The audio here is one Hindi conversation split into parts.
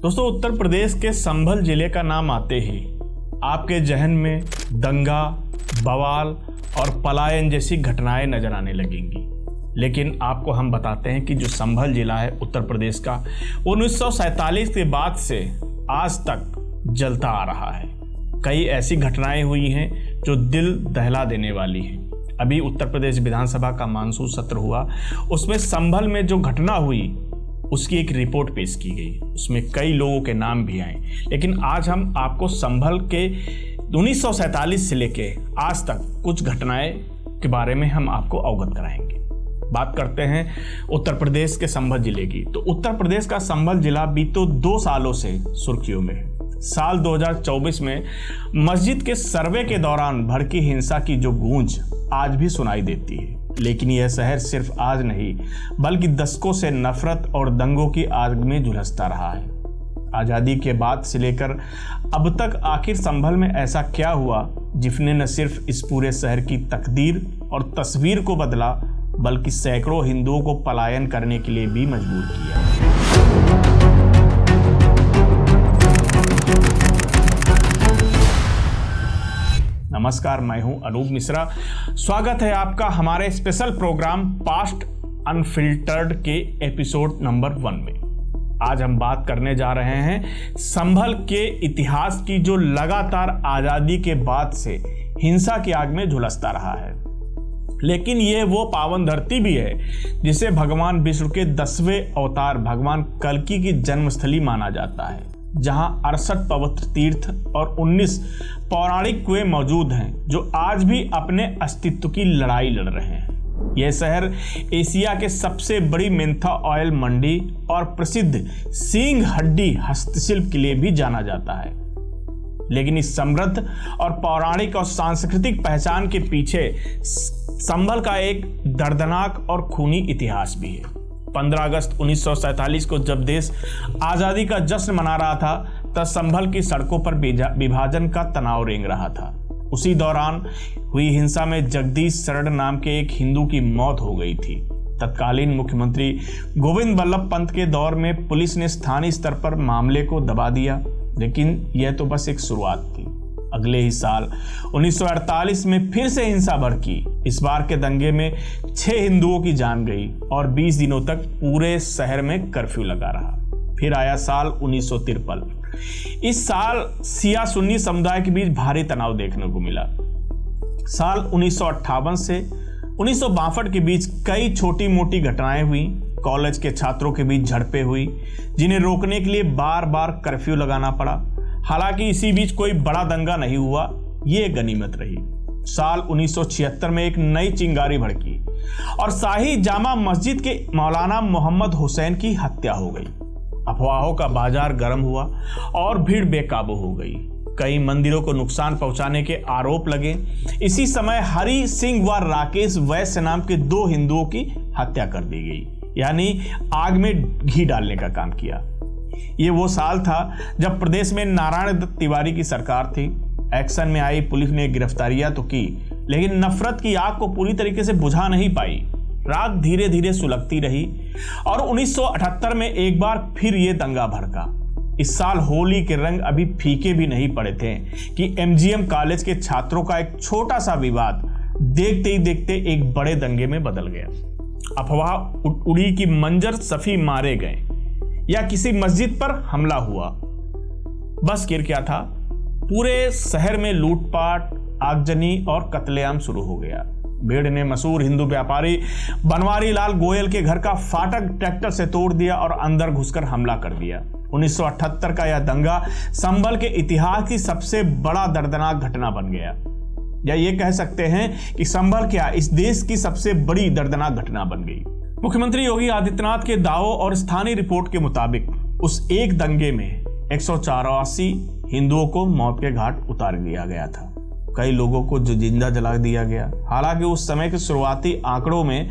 दोस्तों, उत्तर प्रदेश के संभल जिले का नाम आते ही आपके जहन में दंगा, बवाल और पलायन जैसी घटनाएं नजर आने लगेंगी। लेकिन आपको हम बताते हैं कि जो संभल जिला है उत्तर प्रदेश का, 1947 के बाद से आज तक जलता आ रहा है। कई ऐसी घटनाएं हुई हैं जो दिल दहला देने वाली हैं। अभी उत्तर प्रदेश विधानसभा का मानसून सत्र हुआ, उसमें संभल में जो घटना हुई उसकी एक रिपोर्ट पेश की गई। उसमें कई लोगों के नाम भी आए। लेकिन आज हम आपको संभल के 1947 से लेके आज तक कुछ घटनाएं के बारे में हम आपको अवगत कराएंगे। बात करते हैं उत्तर प्रदेश के संभल जिले की। तो उत्तर प्रदेश का संभल जिला बीते 2 सालों से सुर्खियों में है। साल 2024 में मस्जिद के सर्वे के दौरान भड़की हिंसा की जो गूंज आज भी सुनाई देती है। लेकिन यह शहर सिर्फ आज नहीं बल्कि दशकों से नफरत और दंगों की आग में झुलसता रहा है। आज़ादी के बाद से लेकर अब तक आखिर संभल में ऐसा क्या हुआ जिसने न सिर्फ इस पूरे शहर की तकदीर और तस्वीर को बदला बल्कि सैकड़ों हिंदुओं को पलायन करने के लिए भी मजबूर किया। नमस्कार, मैं हूं अनूप मिश्रा। स्वागत है आपका हमारे स्पेशल प्रोग्राम पास्ट अनफिल्टर्ड के एपिसोड नंबर 1 में। आज हम बात करने जा रहे हैं संभल के इतिहास की, जो लगातार आज़ादी के बाद से हिंसा की आग में झुलसता रहा है। लेकिन ये वो पावन धरती भी है जिसे भगवान विष्णु के 10वें अवतार भगवान कल्कि की जन्मस्थली माना जाता है, जहां 68 पवित्र तीर्थ और 19 पौराणिक कुएं मौजूद हैं जो आज भी अपने अस्तित्व की लड़ाई लड़ रहे हैं। यह शहर एशिया के सबसे बड़ी मेंथा ऑयल मंडी और प्रसिद्ध सींग हड्डी हस्तशिल्प के लिए भी जाना जाता है। लेकिन इस समृद्ध और पौराणिक और सांस्कृतिक पहचान के पीछे संभल का एक दर्दनाक और खूनी इतिहास भी है। 15 अगस्त 1947 को जब देश आज़ादी का जश्न मना रहा था, तब संभल की सड़कों पर विभाजन का तनाव रेंग रहा था। उसी दौरान हुई हिंसा में जगदीश शरण नाम के एक हिंदू की मौत हो गई थी। तत्कालीन मुख्यमंत्री गोविंद वल्लभ पंत के दौर में पुलिस ने स्थानीय स्तर पर मामले को दबा दिया, लेकिन यह तो बस एक शुरुआत थी। अगले ही साल 1948 में फिर से हिंसा भड़की। इस बार के दंगे में 6 हिंदुओं की जान गई और 20 दिनों तक पूरे शहर में कर्फ्यू लगा रहा। फिर आया साल 1953। इस साल शिया सुन्नी समुदाय के बीच भारी तनाव देखने को मिला। साल 1958 से 1962 के बीच कई छोटी मोटी घटनाएं हुई। कॉलेज के छात्रों के बीच झड़पें हुई, जिन्हें रोकने के लिए बार बार कर्फ्यू लगाना पड़ा। हालांकि इसी बीच कोई बड़ा दंगा नहीं हुआ, ये गनीमत रही। साल 1976 में एक नई चिंगारी भड़की और शाही जामा मस्जिद के मौलाना मोहम्मद हुसैन की हत्या हो गई। अफवाहों का बाजार गर्म हुआ और भीड़ बेकाबू हो गई। कई मंदिरों को नुकसान पहुंचाने के आरोप लगे। इसी समय हरि सिंह व राकेश वैश्य नाम के 2 हिंदुओं की हत्या कर दी गई, यानी आग में घी डालने का काम किया। ये वो साल था जब प्रदेश में नारायण दत्त तिवारी की सरकार थी। एक्शन में आई पुलिस ने गिरफ्तारियां तो की, लेकिन नफरत की आग को पूरी तरीके से बुझा नहीं पाई। राख धीरे धीरे सुलगती रही और 1978 में एक बार फिर ये दंगा भड़का। इस साल होली के रंग अभी फीके भी नहीं पड़े थे कि एमजीएम कॉलेज के छात्रों का एक छोटा सा विवाद देखते ही देखते एक बड़े दंगे में बदल गया। अफवाह उड़ी कि मंजर सफी मारे गए या किसी मस्जिद पर हमला हुआ। बस फिर क्या था, पूरे शहर में लूटपाट, आगजनी और कत्लेआम शुरू हो गया। भीड़ ने मशहूर हिंदू व्यापारी बनवारी लाल गोयल के घर का फाटक ट्रैक्टर से तोड़ दिया और अंदर घुसकर हमला कर दिया। 1978 का यह दंगा संभल के इतिहास की सबसे बड़ा दर्दनाक घटना बन गया, या ये कह सकते हैं कि संभल क्या इस देश की सबसे बड़ी दर्दनाक घटना बन गई। मुख्यमंत्री योगी आदित्यनाथ के दावों और स्थानीय रिपोर्ट के मुताबिक उस एक दंगे में 184 हिंदुओं को मौत के घाट उतार दिया गया था। कई लोगों को जिंदा जला दिया गया। हालांकि उस समय के शुरुआती आंकड़ों में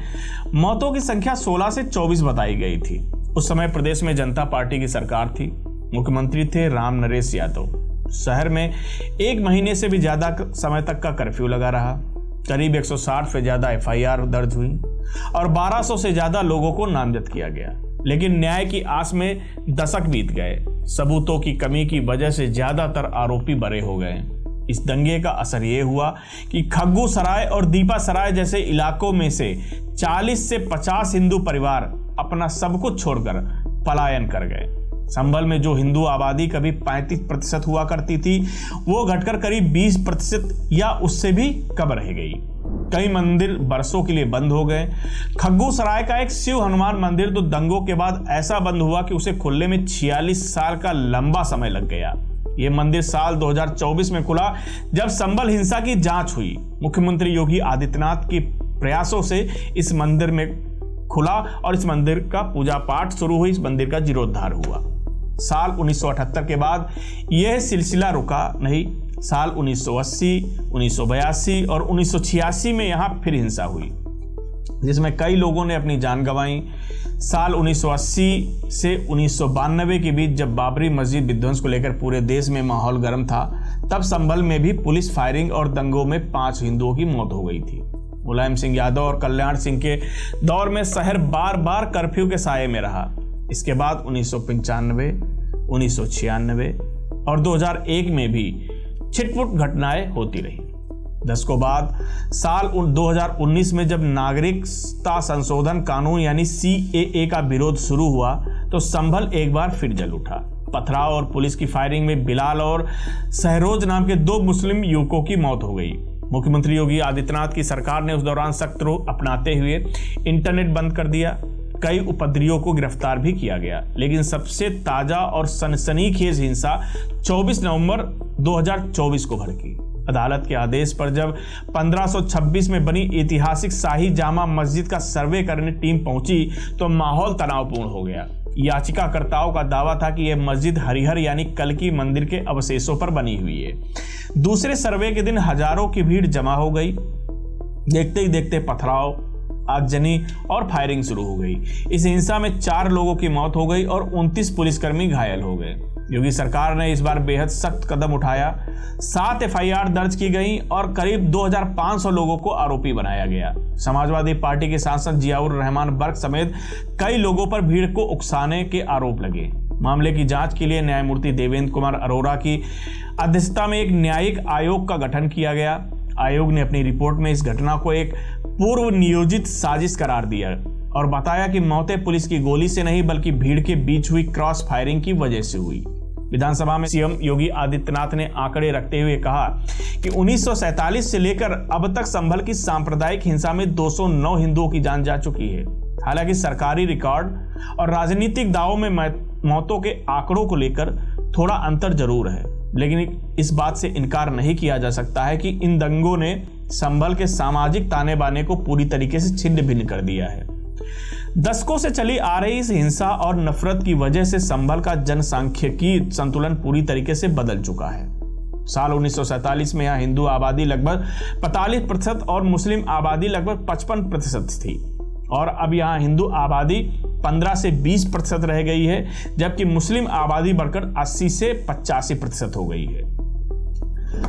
मौतों की संख्या 16 से 24 बताई गई थी। उस समय प्रदेश में जनता पार्टी की सरकार थी। मुख्यमंत्री थे राम नरेश यादव। शहर में 1 महीने से भी ज्यादा समय तक का कर्फ्यू लगा रहा। करीब 160 से ज्यादा एफआईआर दर्ज हुई और 1200 से ज्यादा लोगों को नामजद किया गया। लेकिन न्याय की आस में दशक बीत गए। सबूतों की कमी की वजह से ज्यादातर आरोपी बरी हो गए। इस दंगे का असर यह हुआ कि खग्गू सराय और दीपा सराय जैसे इलाकों में से 40 से 50 हिंदू परिवार अपना सब कुछ छोड़कर पलायन कर गए। संभल में जो हिंदू आबादी कभी 35% हुआ करती थी, वो घटकर करीब 20% या उससे भी कम रह गई। कई मंदिर बरसों के लिए बंद हो गए। खग्गू सराय का एक शिव हनुमान मंदिर तो दंगों के बाद ऐसा बंद हुआ कि उसे खुलने में 46 साल का लंबा समय लग गया। यह मंदिर साल 2024 में खुला, जब संभल हिंसा की जांच हुई। मुख्यमंत्री योगी आदित्यनाथ के प्रयासों से इस मंदिर में खुला और इस मंदिर का पूजा पाठ शुरू हुई। इस मंदिर का जीर्णोद्धार हुआ। साल 1978 के बाद यह सिलसिला रुका नहीं। साल 1980, 1982 और 1986 में यहां फिर हिंसा हुई, जिसमें कई लोगों ने अपनी जान गंवाई। साल 1980 से 1992 के बीच जब बाबरी मस्जिद विध्वंस को लेकर पूरे देश में माहौल गर्म था, तब संभल में भी पुलिस फायरिंग और दंगों में 5 हिंदुओं की मौत हो गई थी। मुलायम सिंह यादव और कल्याण सिंह के दौर में शहर बार बार कर्फ्यू के साये में रहा। इसके बाद 1995, 1996 और 2001 में भी छिटपुट घटनाएं होती रही। दशकों बाद साल 2019 में जब नागरिकता संशोधन कानून यानी CAA का विरोध शुरू हुआ, तो संभल एक बार फिर जल उठा। पथराव और पुलिस की फायरिंग में बिलाल और सहरोज नाम के 2 मुस्लिम युवकों की मौत हो गई। मुख्यमंत्री योगी आदित्यनाथ की सरकार ने उस दौरान सख्त रुख अपनाते हुए इंटरनेट बंद कर दिया। कई उपद्रवियों को गिरफ्तार भी किया गया, लेकिन सबसे ताजा और सनसनीखेज हिंसा 24 नवंबर 2024 को भड़की। अदालत के आदेश पर जब 1526 में बनी ऐतिहासिक शाही जामा मस्जिद का सर्वे करने टीम पहुंची, तो माहौल तनावपूर्ण हो गया। याचिकाकर्ताओं का दावा था कि यह मस्जिद हरिहर यानी कल्कि मंदिर के अवशेषों पर बनी हुई है। दूसरे सर्वे के दिन हजारों की भीड़ जमा हो गई। देखते ही देखते पथराव, आगजनी और फायरिंग शुरू हो गई। इस हिंसा में 4 लोगों की मौत हो गई और 29 पुलिसकर्मी घायल हो गए। योगी सरकार ने इस बार बेहद सख्त कदम उठाया। 7 FIR दर्ज की गई और करीब 2500 लोगों को आरोपी बनाया गया। समाजवादी पार्टी के सांसद जियाउर रहमान बर्क समेत कई लोगों पर भीड़ को उकसाने के आरोप लगे। मामले की जांच के लिए न्यायमूर्ति देवेंद्र कुमार अरोड़ा की अध्यक्षता में एक न्यायिक आयोग का गठन किया गया। आयोग ने अपनी रिपोर्ट में इस घटना को एक पूर्व नियोजित साजिश करार दिया और बताया कि मौतें पुलिस की गोली से नहीं बल्कि भीड़ के बीच हुई क्रॉस फायरिंग की वजह से हुई। विधानसभा में सीएम योगी आदित्यनाथ ने आंकड़े रखते हुए कहा कि 1947 से लेकर अब तक संभल की सांप्रदायिक हिंसा में 209 हिंदुओं की जान जा चुकी है। हालांकि सरकारी रिकॉर्ड और राजनीतिक दावों में मौतों के आंकड़ों को लेकर थोड़ा अंतर जरूर है, लेकिन इस बात से इनकार नहीं किया जा सकता है कि इन दंगों ने संभल के सामाजिक ताने बाने को पूरी तरीके से छिन्न भिन्न कर दिया है। दशकों से चली आ रही इस हिंसा और नफरत की वजह से संभल का जनसांख्यिकी संतुलन पूरी तरीके से बदल चुका है। साल 1947 में यहाँ हिंदू आबादी लगभग 45% और मुस्लिम आबादी लगभग 55% थी, और अब यहाँ हिंदू आबादी 15 से 20% रह गई है, जबकि मुस्लिम आबादी बढ़कर 80 से 85% हो गई है।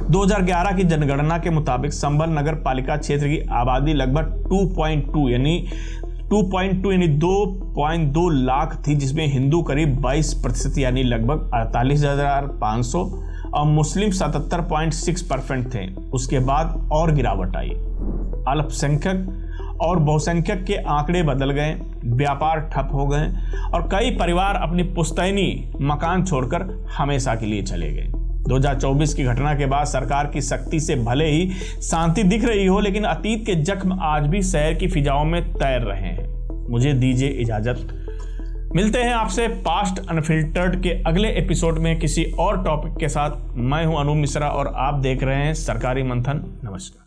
2011 की जनगणना के मुताबिक संभल नगर पालिका क्षेत्र की आबादी लगभग 2.2 यानी 2.2 लाख थी, जिसमें हिंदू करीब 22% यानी लगभग 48,500 और मुस्लिम 77.6% थे। उसके बाद और गिरावट आई। अल्पसंख्यक और बहुसंख्यक के आंकड़े बदल गए, व्यापार ठप हो गए और कई परिवार अपनी पुश्तैनी मकान छोड़कर हमेशा के लिए चले गए। 2024 की घटना के बाद सरकार की सख्ती से भले ही शांति दिख रही हो, लेकिन अतीत के जख्म आज भी शहर की फिजाओं में तैर रहे हैं। मुझे दीजिए इजाजत। मिलते हैं आपसे पास्ट अनफिल्टर्ड के अगले एपिसोड में किसी और टॉपिक के साथ। मैं हूं अनूप मिश्रा और आप देख रहे हैं सरकारी मंथन। नमस्कार।